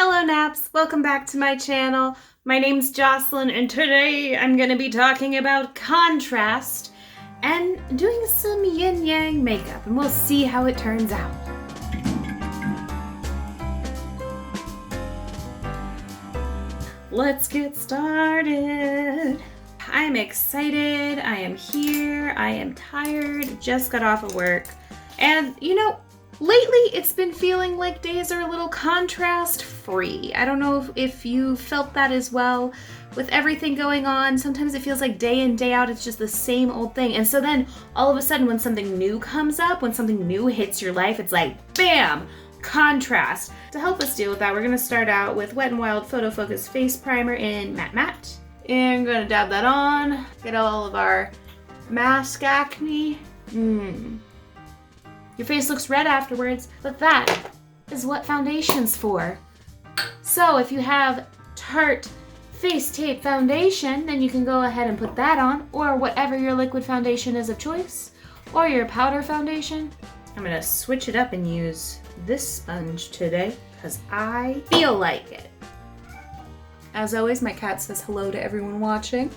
Hello Naps, welcome back to my channel. My name's Jocelyn and today I'm going to be talking about contrast and doing some yin-yang makeup and we'll see how it turns out. Let's get started. I'm excited, I am here, I am tired, just got off of work. And you know, lately it's been feeling like days are a little contrast free. I don't know if you felt that as well. With everything going on, sometimes it feels like day in, day out, it's just the same old thing. And so then all of a sudden when something new comes up, when something new hits your life, it's like, bam! Contrast. To help us deal with that, we're going to start out with Wet n Wild Photo Focus Face Primer in Matte Matte. And I'm going to dab that on, get all of our mask acne. Your face looks red afterwards, but that is what foundation's for. So if you have Tarte Face Tape Foundation, then you can go ahead and put that on, or whatever your liquid foundation is of choice, or your powder foundation. I'm gonna switch it up and use this sponge today, because I feel like it. As always, my cat says hello to everyone watching.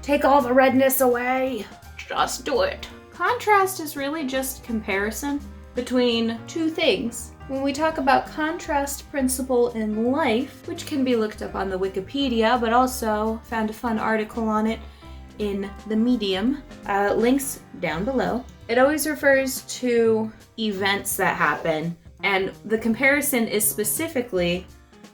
Take all the redness away. Just do it. Contrast is really just comparison between two things. When we talk about contrast principle in life, which can be looked up on the Wikipedia, but also found a fun article on it in the Medium, links down below. It always refers to events that happen, and the comparison is specifically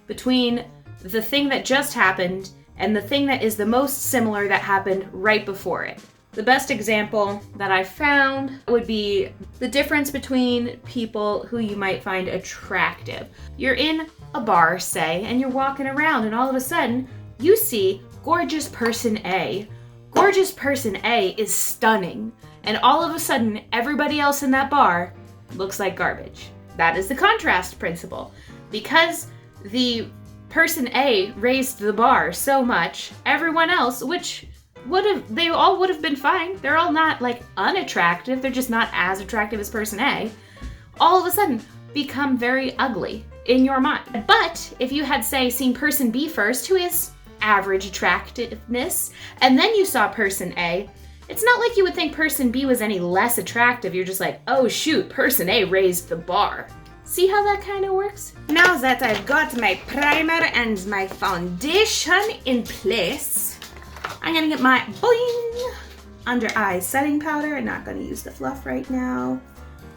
between the thing that just happened and the thing that is the most similar that happened right before it. The best example that I found would be the difference between people who you might find attractive. You're in a bar, say, and you're walking around and all of a sudden you see gorgeous person A. Gorgeous person A is stunning, and all of a sudden everybody else in that bar looks like garbage. That is the contrast principle. Because the person A raised the bar so much, everyone else, they all would have been fine. They're all not like unattractive. They're just not as attractive as person A. All of a sudden become very ugly in your mind. But if you had, say, seen person B first, who is average attractiveness, and then you saw person A, it's not like you would think person B was any less attractive. You're just like, oh shoot, person A raised the bar. See how that kind of works? Now that I've got my primer and my foundation in place, I'm gonna get my Boi-ing under eye setting powder. I'm not gonna use the fluff right now.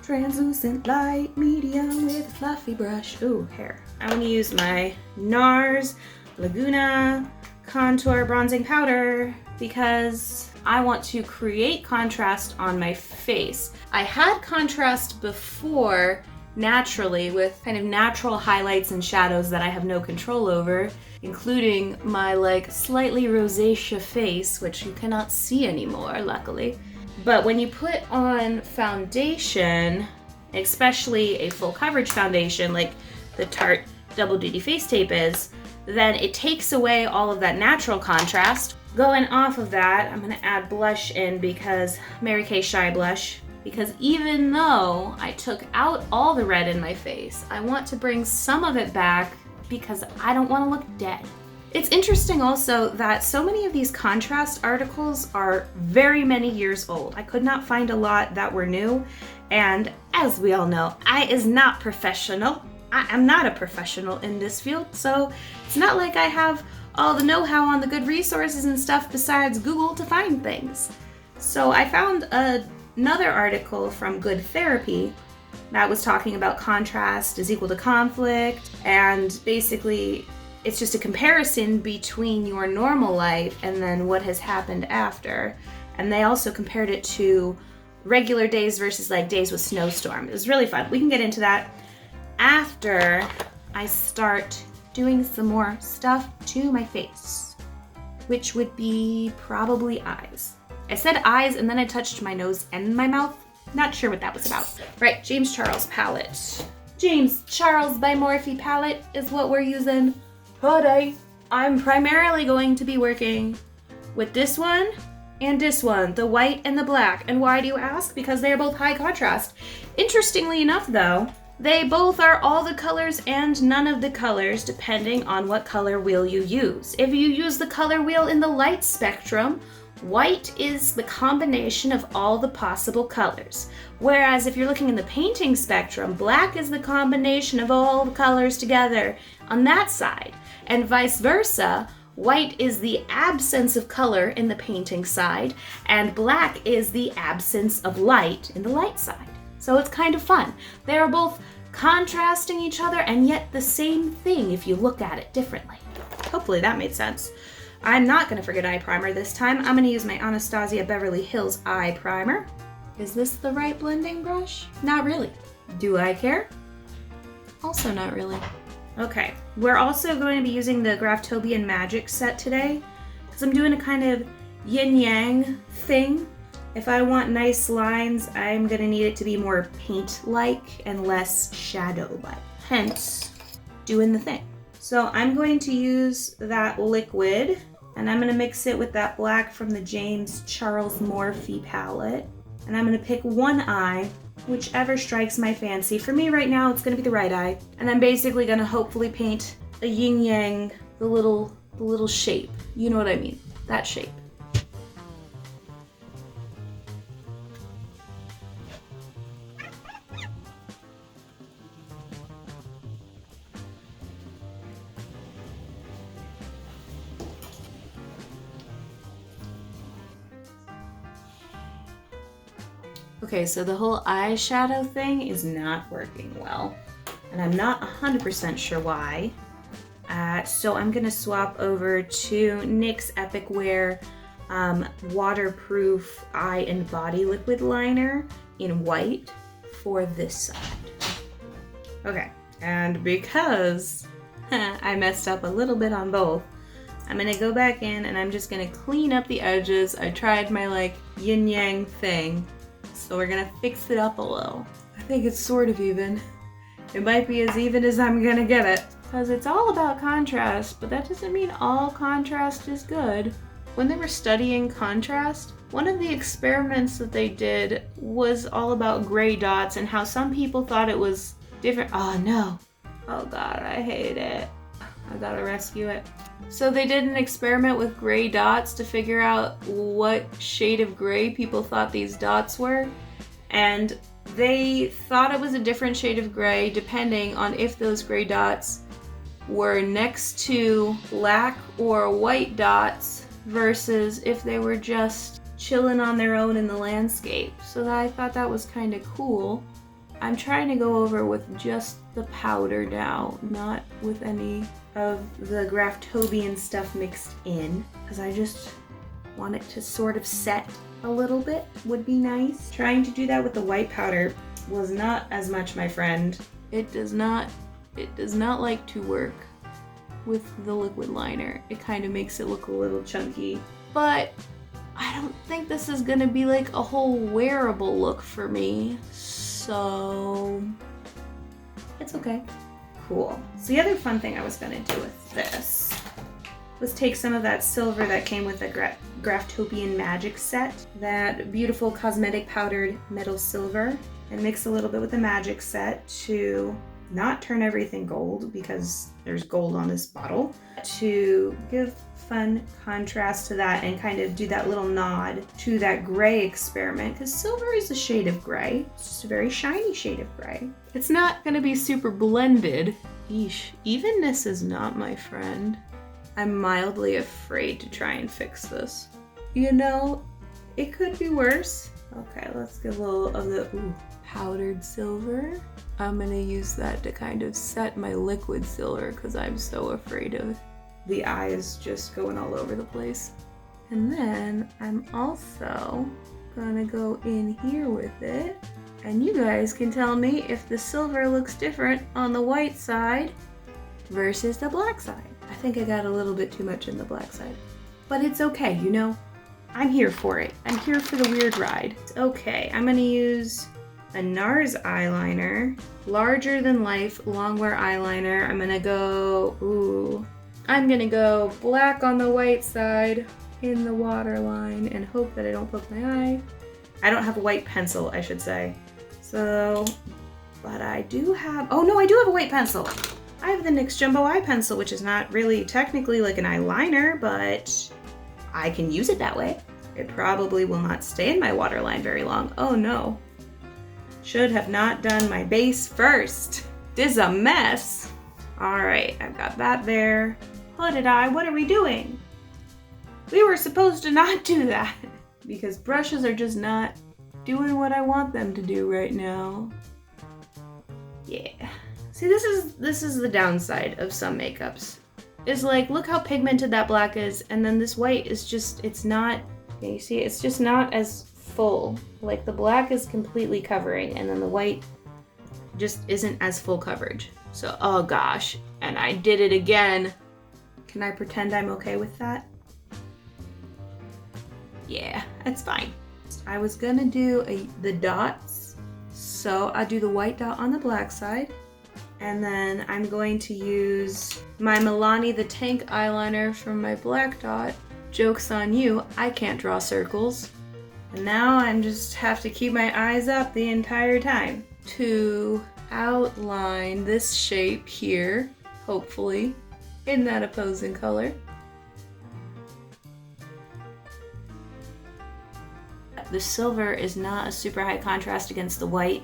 Translucent light medium with a fluffy brush. Ooh, hair. I wanna use my Nars Leguna contour bronzing powder because I want to create contrast on my face. I had contrast before naturally with kind of natural highlights and shadows that I have no control over, including my like slightly rosacea face, which you cannot see anymore, luckily. But when you put on foundation, especially a full coverage foundation like the Tarte Double Duty Face Tape is, then it takes away all of that natural contrast. Going off of that, I'm gonna add blush in because Mary Kay Shy Blush. Because even though I took out all the red in my face, I want to bring some of it back because I don't want to look dead. It's interesting also that so many of these contrast articles are very many years old. I could not find a lot that were new, and as we all know, I is not professional. I am not a professional in this field, so it's not like I have all the know-how on the good resources and stuff besides Google to find things. So I found another article from Good Therapy that was talking about contrast is equal to conflict, and basically it's just a comparison between your normal life and then what has happened after. And they also compared it to regular days versus like days with snowstorm. It was really fun. We can get into that after I start doing some more stuff to my face, which would be probably eyes. I said eyes and then I touched my nose and my mouth. Not sure what that was about. Right, James Charles palette. James Charles by Morphe palette is what we're using today. I'm primarily going to be working with this one and this one, the white and the black. And why do you ask? Because they are both high contrast. Interestingly enough though, They both are all the colors and none of the colors, depending on what color wheel you use. If you use the color wheel in the light spectrum, white is the combination of all the possible colors. Whereas if you're looking in the painting spectrum, black is the combination of all the colors together on that side. And vice versa, white is the absence of color in the painting side, and black is the absence of light in the light side. So it's kind of fun. They are both contrasting each other and yet the same thing if you look at it differently. Hopefully that made sense. I'm not going to forget eye primer this time. I'm going to use my Anastasia Beverly Hills eye primer. Is this the right blending brush? Not really. Do I care? Also not really. Okay, we're also going to be using the Graftobian Magic set today because I'm doing a kind of yin-yang thing. If I want nice lines, I'm going to need it to be more paint-like and less shadow-like. Hence, doing the thing. So I'm going to use that liquid and I'm going to mix it with that black from the James Charles Morphe palette. And I'm going to pick one eye, whichever strikes my fancy. For me right now, it's going to be the right eye. And I'm basically going to hopefully paint a yin-yang, the little shape. You know what I mean, that shape. Okay, so the whole eyeshadow thing is not working well, and I'm not 100% sure why. So I'm gonna swap over to NYX Epic Wear waterproof eye and body liquid liner in white for this side. Okay, and because I messed up a little bit on both, I'm gonna go back in and I'm just gonna clean up the edges. I tried my like yin-yang thing. So we're gonna fix it up a little. I think it's sort of even. It might be as even as I'm gonna get it. Because it's all about contrast, but that doesn't mean all contrast is good. When they were studying contrast, one of the experiments that they did was all about gray dots and how some people thought it was different. Oh no. Oh god, I hate it. I gotta rescue it. So they did an experiment with gray dots to figure out what shade of gray people thought these dots were. And they thought it was a different shade of gray depending on if those gray dots were next to black or white dots versus if they were just chilling on their own in the landscape. So I thought that was kind of cool. I'm trying to go over with just the powder now, not with any of the Graftobian stuff mixed in, because I just want it to sort of set a little bit would be nice. Trying to do that with the white powder was not as much my friend. It does not like to work with the liquid liner. It kind of makes it look a little chunky, but I don't think this is gonna be like a whole wearable look for me, so it's okay. Cool. So the other fun thing I was gonna do with this was take some of that silver that came with the Graftobian Magic set, that beautiful cosmetic powdered metal silver, and mix a little bit with the Magic set to not turn everything gold because there's gold on this bottle, to give fun contrast to that and kind of do that little nod to that gray experiment, because silver is a shade of gray. It's just a very shiny shade of gray. It's not gonna be super blended. Yeesh, evenness is not my friend. I'm mildly afraid to try and fix this. You know, it could be worse. Okay, let's get a little of the powdered silver. I'm gonna use that to kind of set my liquid silver because I'm so afraid of the eyes just going all over the place. And then I'm also gonna go in here with it, and you guys can tell me if the silver looks different on the white side versus the black side. I think I got a little bit too much in the black side, but it's okay, you know? I'm here for it. I'm here for the weird ride. It's okay. I'm gonna use a Nars eyeliner, larger than life longwear eyeliner. I'm gonna go black on the white side in the waterline and hope that I don't poke my eye. I don't have a white pencil, I should say. So But I do have, oh no, I do have a white pencil. I have the NYX Jumbo Eye Pencil, which is not really technically like an eyeliner, but I can use it that way. It probably will not stay in my waterline very long. Oh no. Should have not done my base first. This is a mess. All right, I've got that there. Hooded eye, what are we doing? We were supposed to not do that because brushes are just not doing what I want them to do right now. Yeah. See, this is the downside of some makeups. Is like, look how pigmented that black is, and then this white is just, it's not, can you see, it's just not as full. Like the black is completely covering, and then the white just isn't as full coverage. So, oh gosh, and I did it again. Can I pretend I'm okay with that? Yeah, it's fine. I was gonna do the dots, so I'll do the white dot on the black side. And then I'm going to use my Milani the Tank eyeliner from my black dot. Joke's on you, I can't draw circles. And now I just have to keep my eyes up the entire time to outline this shape here, hopefully, in that opposing color. The silver is not a super high contrast against the white,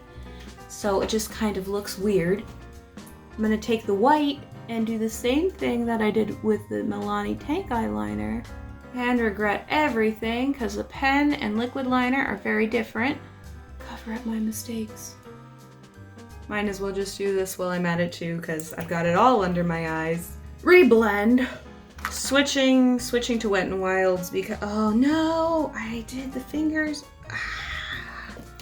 so it just kind of looks weird. I'm gonna take the white and do the same thing that I did with the Milani Tank eyeliner and regret everything because the pen and liquid liner are very different. Cover up my mistakes. Might as well just do this while I'm at it too because I've got it all under my eyes. Reblend. Switching to Wet n Wilds because, oh no, I did the fingers.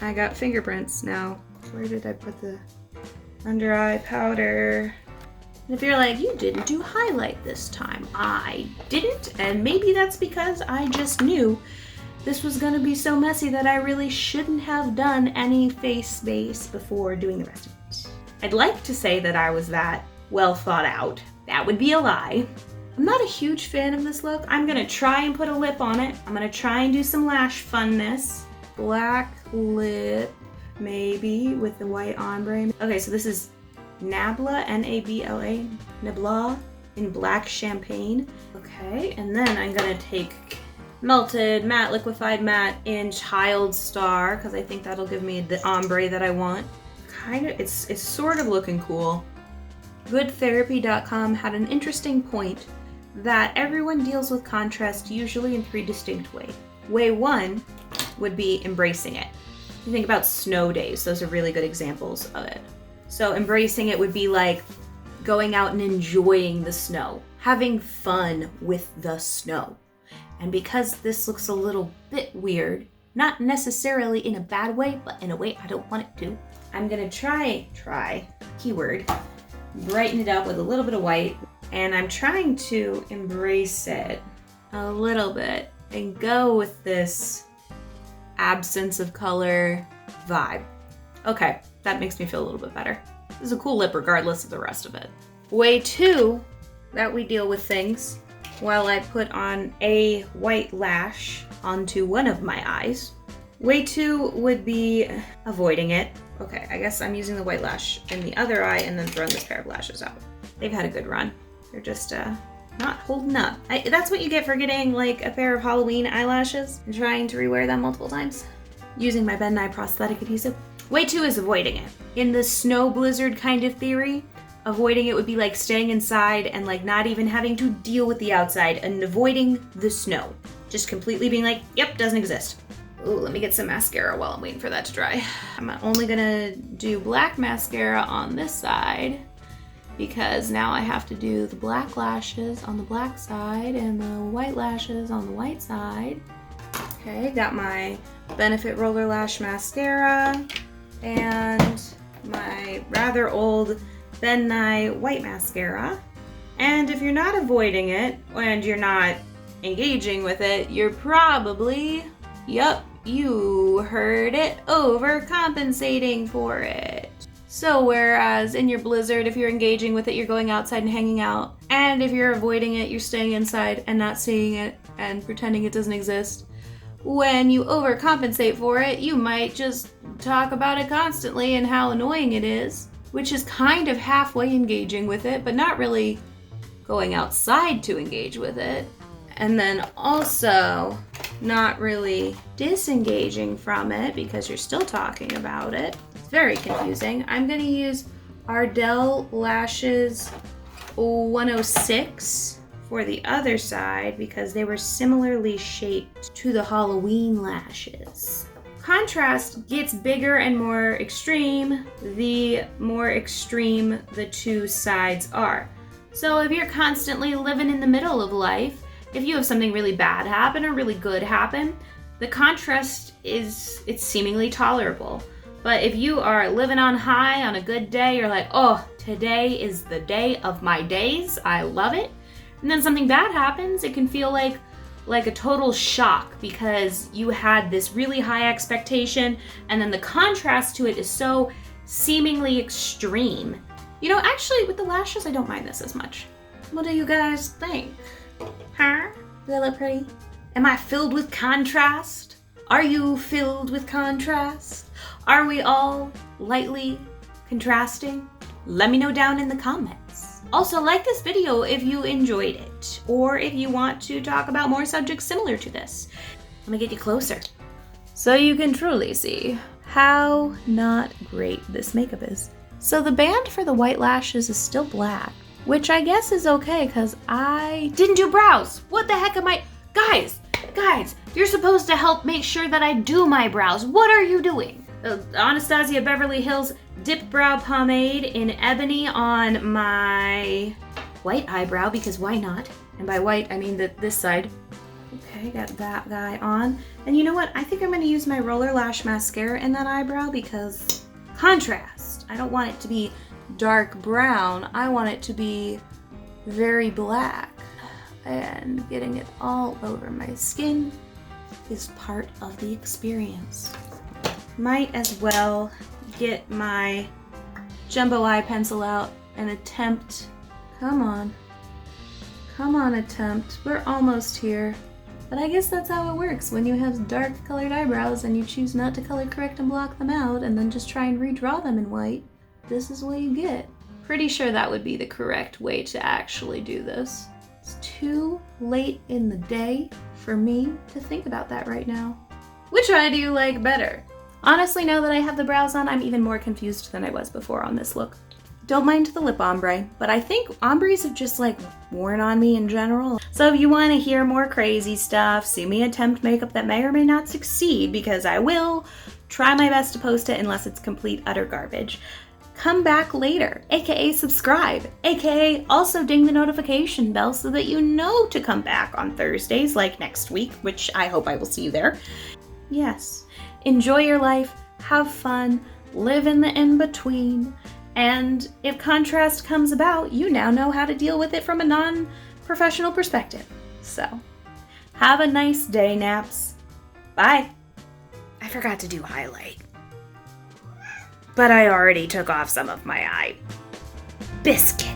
I got fingerprints now. Where did I put the under eye powder? And if you're like, you didn't do highlight this time, I didn't, and maybe that's because I just knew this was gonna be so messy that I really shouldn't have done any face base before doing the rest of it. I'd like to say that I was that well thought out. That would be a lie. I'm not a huge fan of this look. I'm gonna try and put a lip on it. I'm gonna try and do some lash funness. Black lip, maybe, with the white ombre. Okay, so this is Nabla, N-A-B-L-A, Nabla, in black champagne. Okay, and then I'm gonna take Melted Matte, Liquefied Matte in Child Star, because I think that'll give me the ombre that I want. It's sort of looking cool. GoodTherapy.com had an interesting point that everyone deals with contrast usually in 3 distinct ways. Way 1 would be embracing it. You think about snow days, those are really good examples of it. So embracing it would be like going out and enjoying the snow, having fun with the snow. And because this looks a little bit weird, not necessarily in a bad way, but in a way I don't want it to, I'm gonna try, keyword, brighten it up with a little bit of white, and I'm trying to embrace it a little bit and go with this absence of color vibe. Okay, that makes me feel a little bit better. This is a cool lip regardless of the rest of it. Way 2 that we deal with things while I put on a white lash onto one of my eyes. Way 2 would be avoiding it. Okay, I guess I'm using the white lash in the other eye and then throwing this pair of lashes out. They've had a good run. They're just not holding up. That's what you get for getting like a pair of Halloween eyelashes and trying to rewear them multiple times. Using my Ben Nye prosthetic adhesive. Way 2 is avoiding it. In the snow blizzard kind of theory, avoiding it would be like staying inside and like not even having to deal with the outside and avoiding the snow. Just completely being like, yep, doesn't exist. Ooh, let me get some mascara while I'm waiting for that to dry. I'm only gonna do black mascara on this side because now I have to do the black lashes on the black side and the white lashes on the white side. Okay, got my Benefit Roller Lash Mascara and my rather old Ben Nye White Mascara. And if you're not avoiding it and you're not engaging with it, you're probably, yup, you heard it, overcompensating for it. So whereas in your blizzard, if you're engaging with it, you're going outside and hanging out. And if you're avoiding it, you're staying inside and not seeing it and pretending it doesn't exist. When you overcompensate for it, you might just talk about it constantly and how annoying it is, which is kind of halfway engaging with it, but not really going outside to engage with it. And then also not really disengaging from it because you're still talking about it. It's very confusing. I'm gonna use Ardell Lashes 106 for the other side because they were similarly shaped to the Halloween lashes. Contrast gets bigger and more extreme the more extreme the two sides are. So if you're constantly living in the middle of life, if you have something really bad happen or really good happen, the contrast it's seemingly tolerable. But if you are living on high on a good day, you're like, oh, today is the day of my days, I love it. And then something bad happens, it can feel like a total shock because you had this really high expectation and then the contrast to it is so seemingly extreme. You know, actually with the lashes, I don't mind this as much. What do you guys think? Huh? Do they look pretty? Am I filled with contrast? Are you filled with contrast? Are we all lightly contrasting? Let me know down in the comments. Also, like this video if you enjoyed it, or if you want to talk about more subjects similar to this. Let me get you closer so you can truly see how not great this makeup is. So the band for the white lashes is still black, which I guess is okay because I didn't do brows. What the heck am I? Guys, you're supposed to help make sure that I do my brows. What are you doing? Anastasia Beverly Hills Dip Brow Pomade in Ebony on my white eyebrow because why not? And by white, I mean this side. Okay, got that guy on. And you know what? I think I'm going to use my Roller Lash Mascara in that eyebrow because contrast. I don't want it to be dark brown. I want it to be very black. And getting it all over my skin is part of the experience. Might as well get my jumbo eye pencil out and attempt. Come on, attempt. We're almost here. But I guess that's how it works when you have dark colored eyebrows and you choose not to color correct and block them out and then just try and redraw them in white. This is what you get. Pretty sure that would be the correct way to actually do this. It's too late in the day for me to think about that right now. Which one do you like better? Honestly, now that I have the brows on, I'm even more confused than I was before on this look. Don't mind the lip ombre, but I think ombres have just worn on me in general. So if you want to hear more crazy stuff, see me attempt makeup that may or may not succeed, because I will try my best to post it unless it's complete utter garbage. Come back later, aka subscribe, aka also ding the notification bell so that you know to come back on Thursdays like next week, which I hope I will see you there. Yes, enjoy your life, have fun, live in the in-between, and if contrast comes about, you now know how to deal with it from a non-professional perspective. So, have a nice day, Naps. Bye. I forgot to do highlight. But I already took off some of my eye biscuit.